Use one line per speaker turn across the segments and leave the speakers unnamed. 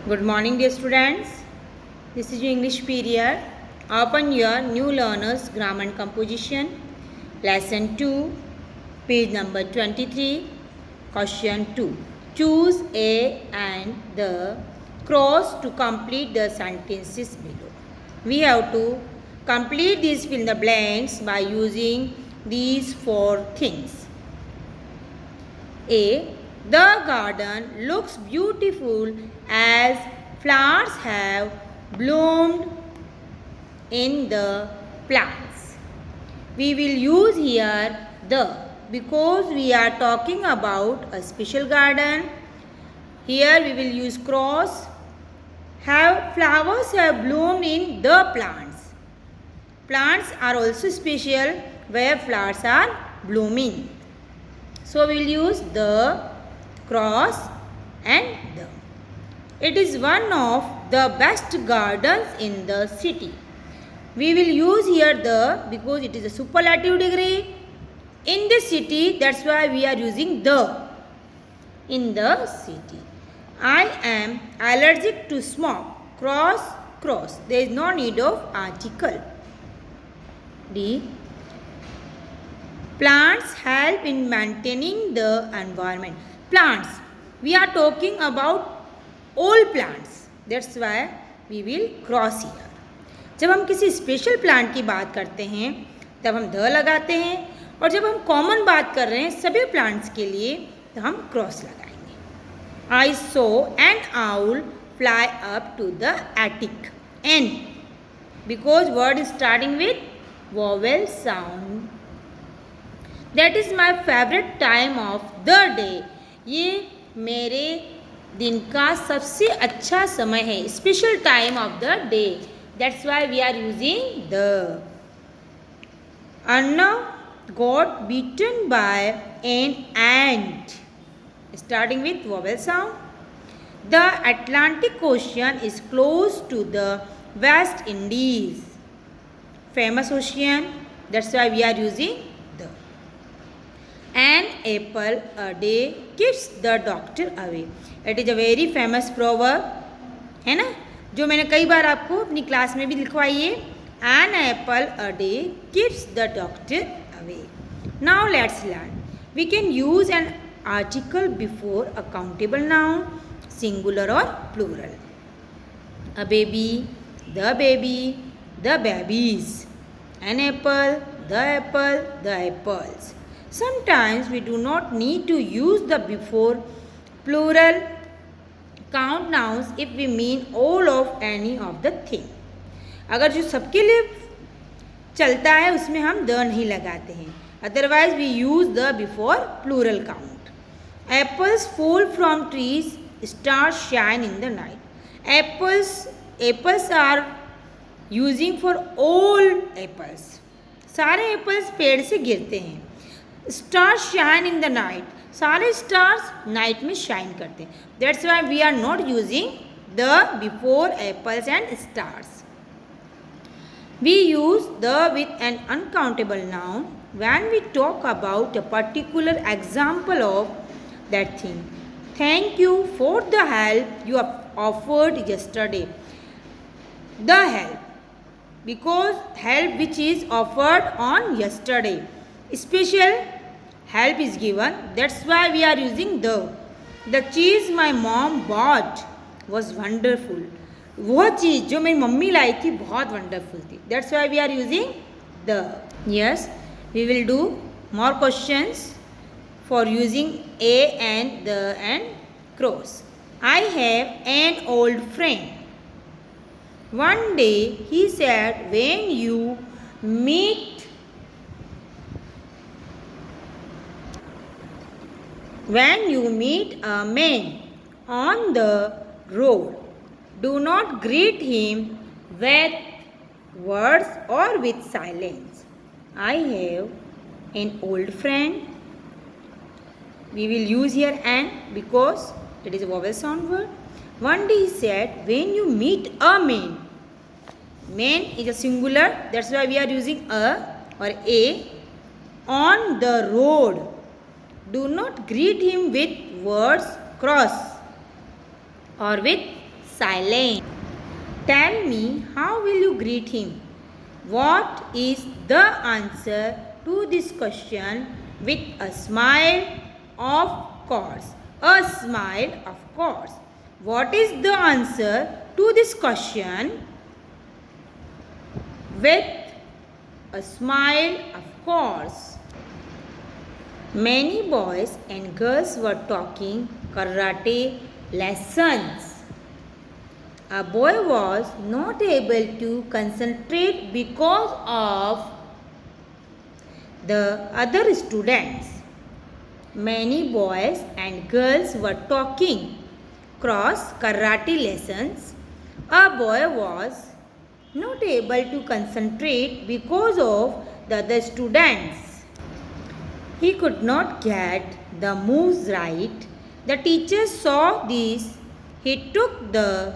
Good morning, dear students. This is your English period. Open your new learners grammar and composition. Lesson 2, page number 23. Question 2. Choose a and the cross to complete the sentences below. We have to complete these fill in the blanks by using these four things. A. The garden looks beautiful as flowers have bloomed in the plants. We will use here the because we are talking about a special garden. Here we will use cross. Have flowers have bloomed in the plants. Plants are also special where flowers are blooming. So we will use the cross and the. It is one of the best gardens in the city. We will use here the because it is a superlative degree in the city. That's why we are using the in the city. I am allergic to smoke. Cross, cross. There is no need of article. D. Plants help in maintaining the environment. Plants. We are talking about all plants. That's why we will cross here. जब हम किसी special plant की बात करते हैं तब हम the लगाते हैं और जब हम कॉमन बात कर रहे हैं सभी प्लांट्स के लिए तो हम क्रॉस लगाएंगे. I saw an owl fly up to the attic. N because word is starting with vowel sound. That is my favorite time of the day. ये मेरे दिन का सबसे अच्छा समय है. Special time of the day. That's why we are using the. Anna got beaten by an ant. Starting with vowel sound. The Atlantic Ocean is close to the West Indies. Famous ocean. That's why we are using the. An apple a day keeps the doctor away. It is a very famous proverb, है ना, जो मैंने कई बार आपको अपनी class में भी लिखवाई है. An apple a day keeps the doctor away. Now let's learn. We can use an article before a countable noun, singular or plural. A baby, the babies. An apple, the apples. Sometimes we do not need to use the before plural count nouns if we mean all of any of the thing. अगर जो सबके लिए चलता है उसमें हम the नहीं लगाते हैं. Otherwise we use the before plural count. Apples fall from trees, stars shine in the night. Apples are using for all apples. सारे एप्पल्स पेड़ से गिरते हैं. Stars shine in the night. सारे स्टार्स नाइट में शाइन करते हैं. That's why we are not using the before apples and stars. We use the with an uncountable noun when we talk about a particular example of that thing. Thank you for the help you have offered yesterday. The help because help which is offered on yesterday. Special help is given. That's why we are using the. The cheese my mom bought was wonderful. वह चीज़ जो मेरी mummy लाई थी बहुत wonderful थी. That's why we are using the. Yes, we will do more questions for using a and the and cross. I have an old friend. One day he said when you meet a man on the road, do not greet him with words or with silence. I have an old friend. We will use here an because it is a vowel sound word. One day he said, when you meet a man. Man is a singular. That's why we are using a or a. On the road. Do not greet him with words cross or with silent. Tell me, how will you greet him? What is the answer to this question? With a smile, of course. A smile, of course. What is the answer to this question? With a smile, of course. Many boys and girls were talking karate lessons. A boy was not able to concentrate because of the other students. Many boys and girls were talking cross karate lessons. A boy was not able to concentrate because of the other students. He could not get the moves right. The teacher saw this. He took the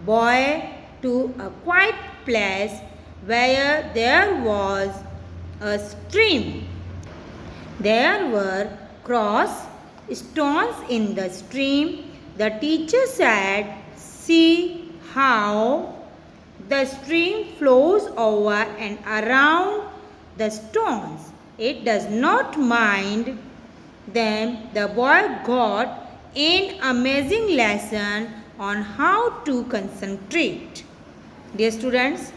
boy to a quiet place where there was a stream. There were cross stones in the stream. The teacher said, "See how the stream flows over and around the stones. It does not mind them." The boy got an amazing lesson on how to concentrate. Dear students,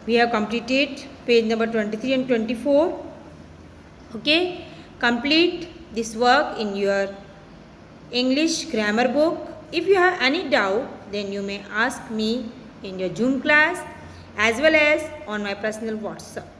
we have completed page number 23 and 24. Okay, complete this work in your English grammar book. If you have any doubt, then you may ask me in your Zoom class as well as on my personal WhatsApp.